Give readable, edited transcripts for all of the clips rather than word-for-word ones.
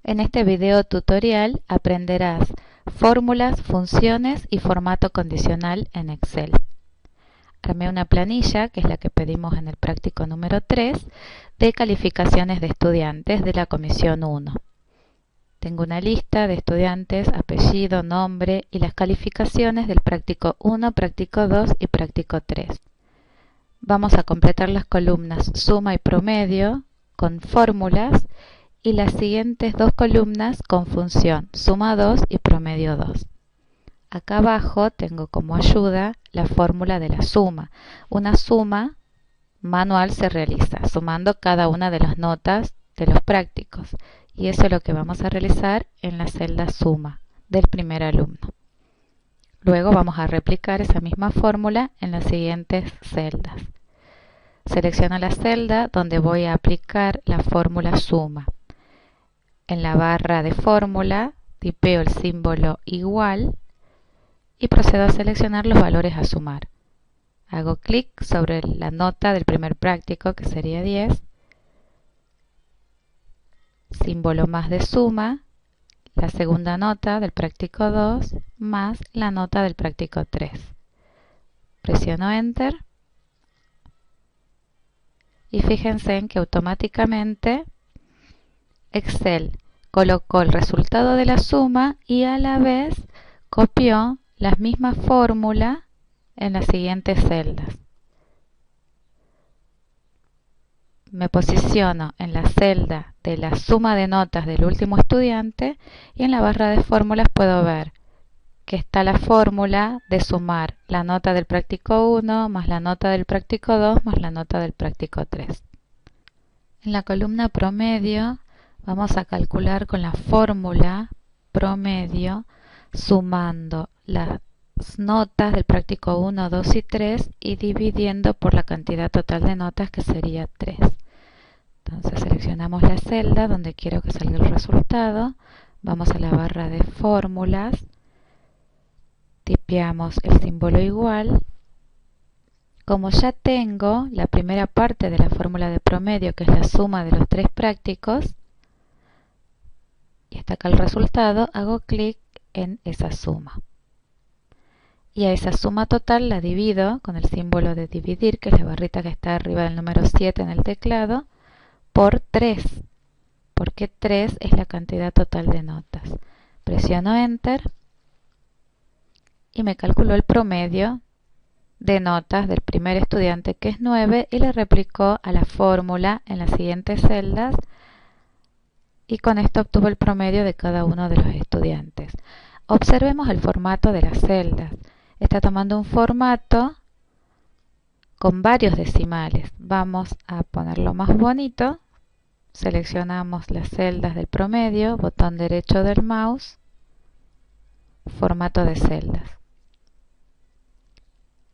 En este video tutorial aprenderás fórmulas, funciones y formato condicional en Excel. Armé una planilla, que es la que pedimos en el práctico número 3, de calificaciones de estudiantes de la comisión 1. Tengo una lista de estudiantes, apellido, nombre y las calificaciones del práctico 1, práctico 2 y práctico 3. Vamos a completar las columnas suma y promedio con fórmulas y las siguientes dos columnas con función suma 2 y promedio 2. Acá abajo tengo como ayuda la fórmula de la suma. Una suma manual se realiza sumando cada una de las notas de los prácticos, y eso es lo que vamos a realizar en la celda suma del primer alumno. Luego vamos a replicar esa misma fórmula en las siguientes celdas. Selecciono la celda donde voy a aplicar la fórmula suma. En la barra de fórmula tipeo el símbolo igual y procedo a seleccionar los valores a sumar. Hago clic sobre la nota del primer práctico, que sería 10, símbolo más de suma, la segunda nota del práctico 2 más la nota del práctico 3. Presiono Enter y fíjense en que automáticamente Excel colocó el resultado de la suma y a la vez copió la misma fórmula en las siguientes celdas. Me posiciono en la celda de la suma de notas del último estudiante y en la barra de fórmulas puedo ver que está la fórmula de sumar la nota del práctico 1 más la nota del práctico 2 más la nota del práctico 3. En la columna promedio vamos a calcular con la fórmula promedio sumando las notas del práctico 1, 2 y 3 y dividiendo por la cantidad total de notas, que sería 3. Entonces seleccionamos la celda donde quiero que salga el resultado, vamos a la barra de fórmulas, tipeamos el símbolo igual. Como ya tengo la primera parte de la fórmula de promedio, que es la suma de los tres prácticos, y está acá el resultado, hago clic en esa suma. Y a esa suma total la divido con el símbolo de dividir, que es la barrita que está arriba del número 7 en el teclado, por 3, porque 3 es la cantidad total de notas. Presiono Enter y me calculó el promedio de notas del primer estudiante, que es 9, y le replicó a la fórmula en las siguientes celdas, y con esto obtuvo el promedio de cada uno de los estudiantes. Observemos el formato de las celdas. Está tomando un formato con varios decimales. Vamos a ponerlo más bonito. Seleccionamos las celdas del promedio, botón derecho del mouse, formato de celdas.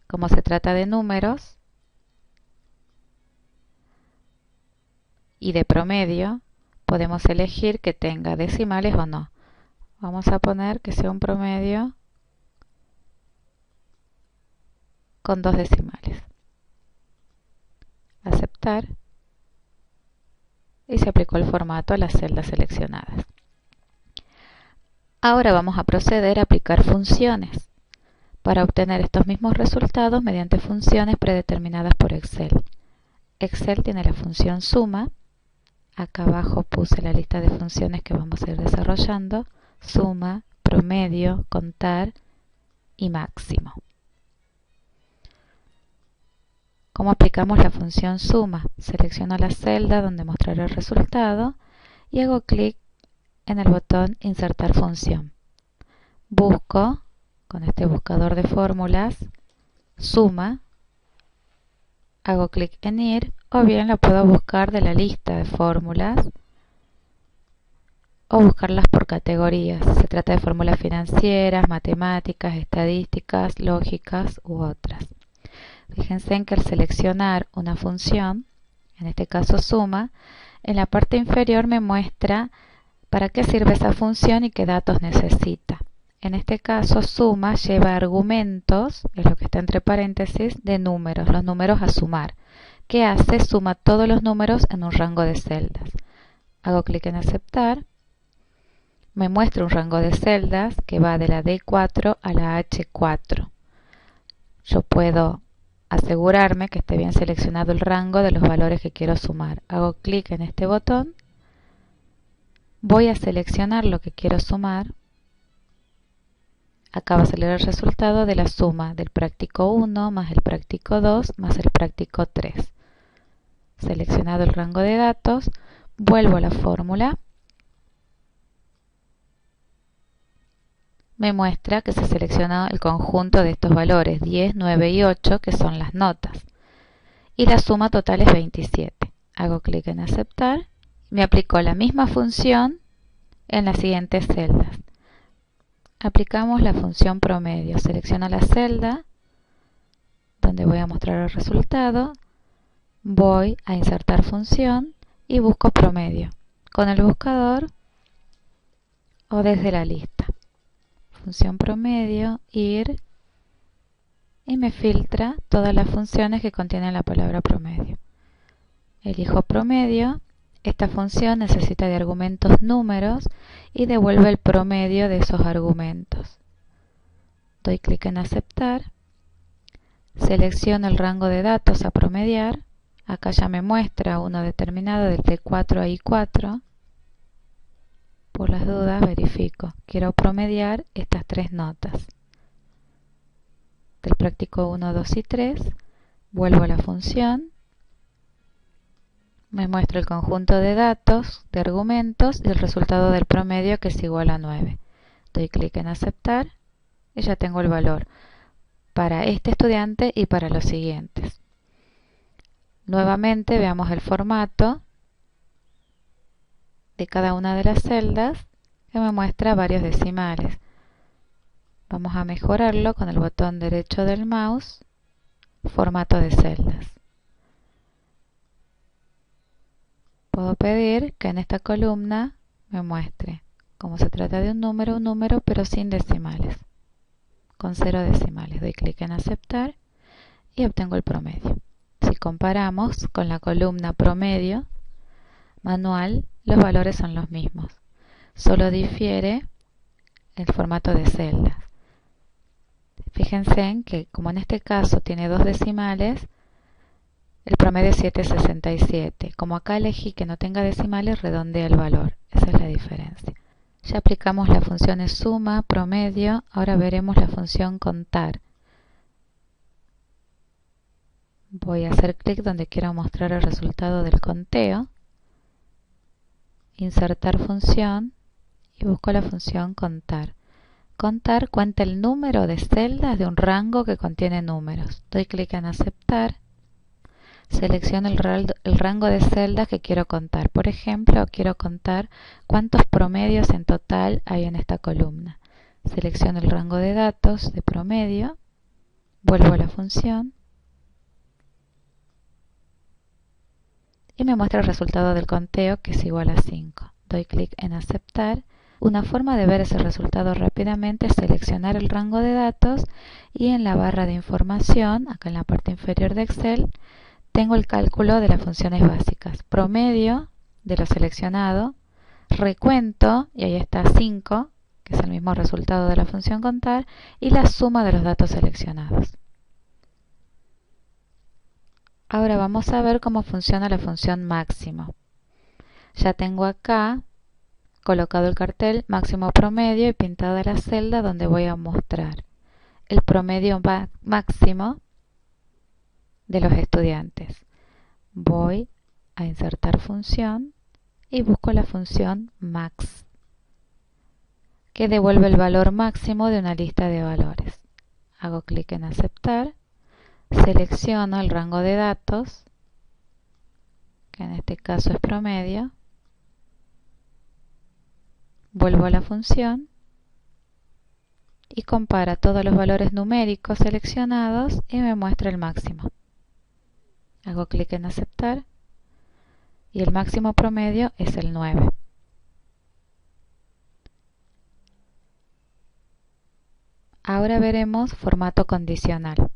Como se trata de números y de promedio, podemos elegir que tenga decimales o no. Vamos a poner que sea un promedio con 2 decimales. Aceptar. Y se aplicó el formato a las celdas seleccionadas. Ahora vamos a proceder a aplicar funciones para obtener estos mismos resultados mediante funciones predeterminadas por Excel. Excel tiene la función suma. Acá abajo puse la lista de funciones que vamos a ir desarrollando: suma, promedio, contar y máximo. ¿Cómo aplicamos la función suma? Selecciono la celda donde mostraré el resultado y hago clic en el botón Insertar función. Busco con este buscador de fórmulas suma, hago clic en ir, o bien la puedo buscar de la lista de fórmulas o buscarlas por categorías. Se trata de fórmulas financieras, matemáticas, estadísticas, lógicas u otras. Fíjense en que al seleccionar una función, en este caso suma, en la parte inferior me muestra para qué sirve esa función y qué datos necesita. En este caso suma lleva argumentos, es lo que está entre paréntesis, de números, los números a sumar. ¿Qué hace? Suma todos los números en un rango de celdas. Hago clic en aceptar me muestra un rango de celdas que va de la D4 a la H4. Yo puedo asegurarme que esté bien seleccionado el rango de los valores que quiero sumar. Hago clic en este botón, voy a seleccionar lo que quiero sumar. Acá va a salir el resultado de la suma del práctico 1 más el práctico 2 más el práctico 3. Seleccionado el rango de datos, vuelvo a la fórmula. Me muestra que se selecciona el conjunto de estos valores 10, 9 y 8, que son las notas. Y la suma total es 27. Hago clic en aceptar. Me aplicó la misma función en las siguientes celdas. Aplicamos la función promedio. Selecciono la celda donde voy a mostrar el resultado. Voy a insertar función y busco promedio con el buscador o desde la lista. Función promedio, ir, y me filtra todas las funciones que contienen la palabra promedio. Elijo promedio. Esta función necesita de argumentos números y devuelve el promedio de esos argumentos. Doy clic en aceptar. Selecciono el rango de datos a promediar. Acá ya me muestra uno determinado del D4 a I4. Por las dudas verifico. Quiero promediar estas tres notas. Del práctico 1, 2 y 3. Vuelvo a la función. Me muestra el conjunto de datos, de argumentos y el resultado del promedio, que es igual a 9. Doy clic en aceptar y ya tengo el valor para este estudiante y para los siguientes. Nuevamente veamos el formato de cada una de las celdas, que me muestra varios decimales. Vamos a mejorarlo con el botón derecho del mouse, formato de celdas. Puedo pedir que en esta columna me muestre, como se trata de un número, pero sin decimales, con 0 decimales. Doy clic en aceptar y obtengo el promedio. Si comparamos con la columna promedio manual, los valores son los mismos, solo difiere el formato de celdas. Fíjense en que, como en este caso tiene 2 decimales, el promedio es 7,67. Como acá elegí que no tenga decimales, redondea el valor. Esa es la diferencia. Ya aplicamos las funciones suma, promedio. Ahora veremos la función contar. Voy a hacer clic donde quiero mostrar el resultado del conteo. Insertar función y busco la función contar. Contar cuenta el número de celdas de un rango que contiene números. Doy clic en aceptar. Selecciono el rango de celdas que quiero contar. Por ejemplo, quiero contar cuántos promedios en total hay en esta columna. Selecciono el rango de datos de promedio. Vuelvo a la función. Y me muestra el resultado del conteo, que es igual a 5. Doy clic en aceptar. Una forma de ver ese resultado rápidamente es seleccionar el rango de datos y en la barra de información, acá en la parte inferior de Excel, tengo el cálculo de las funciones básicas. Promedio de lo seleccionado, recuento, y ahí está 5, que es el mismo resultado de la función contar, y la suma de los datos seleccionados. Ahora vamos a ver cómo funciona la función máximo. Ya tengo acá colocado el cartel máximo promedio y pintada la celda donde voy a mostrar el promedio máximo de los estudiantes. Voy a insertar función y busco la función max, que devuelve el valor máximo de una lista de valores. Hago clic en aceptar. Selecciono el rango de datos, que en este caso es promedio. Vuelvo a la función y compara todos los valores numéricos seleccionados y me muestra el máximo. Hago clic en aceptar y el máximo promedio es el 9. Ahora veremos formato condicional.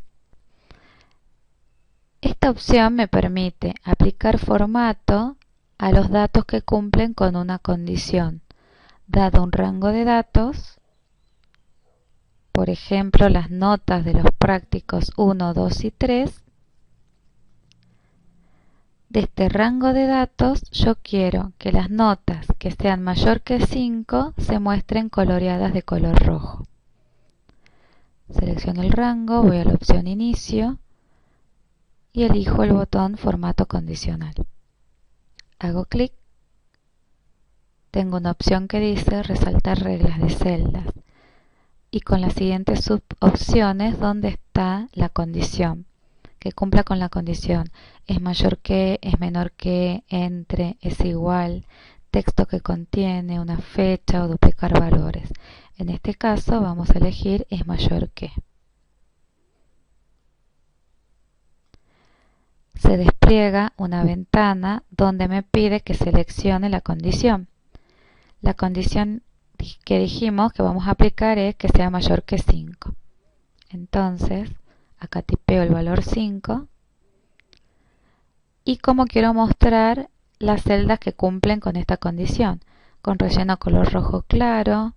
Esta opción me permite aplicar formato a los datos que cumplen con una condición. dado un rango de datos, por ejemplo las notas de los prácticos 1, 2 y 3, de este rango de datos yo quiero que las notas que sean mayor que 5 se muestren coloreadas de color rojo. Selecciono el rango, voy a la opción Inicio y elijo el botón Formato condicional. Hago clic. Tengo una opción que dice Resaltar reglas de celdas y con las siguientes subopciones donde está la condición, que cumpla con la condición: es mayor que, es menor que, entre, es igual, texto que contiene una fecha o duplicar valores. En este caso vamos a elegir es mayor que. Se despliega una ventana donde me pide que seleccione la condición. La condición que dijimos que vamos a aplicar es que sea mayor que 5. Entonces, acá tipeo el valor 5 y como quiero mostrar las celdas que cumplen con esta condición, con relleno color rojo claro,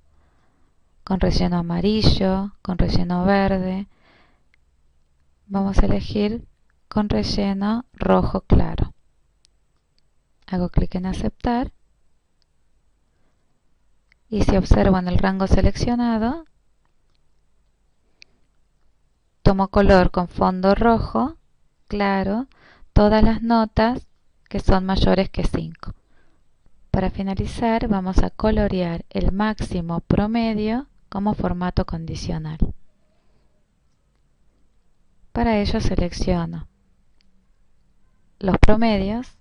con relleno amarillo, con relleno verde, vamos a elegir con relleno rojo claro. Hago clic en aceptar y si observan el rango seleccionado, tomo color con fondo rojo claro todas las notas que son mayores que 5. Para finalizar vamos a colorear el máximo promedio como formato condicional. Para ello selecciono los promedios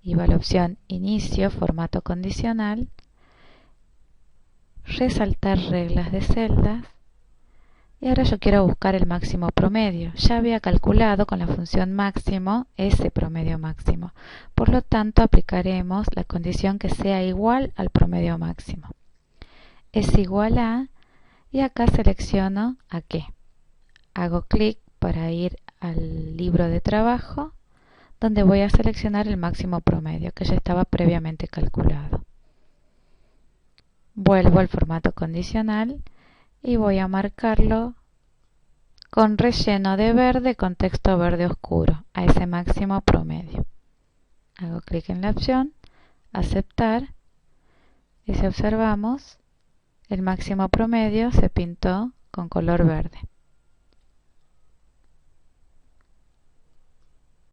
y va a la opción Inicio, Formato condicional, Resaltar reglas de celdas y ahora yo quiero buscar el máximo promedio. Ya había calculado con la función máximo ese promedio máximo, por lo tanto aplicaremos la condición que sea igual al promedio máximo. Es igual a, y acá selecciono a qué. Hago clic para ir al libro de trabajo, donde voy a seleccionar el máximo promedio, que ya estaba previamente calculado. Vuelvo al formato condicional y voy a marcarlo con relleno de verde con texto verde oscuro, a ese máximo promedio. Hago clic en la opción, aceptar, y si observamos, el máximo promedio se pintó con color verde.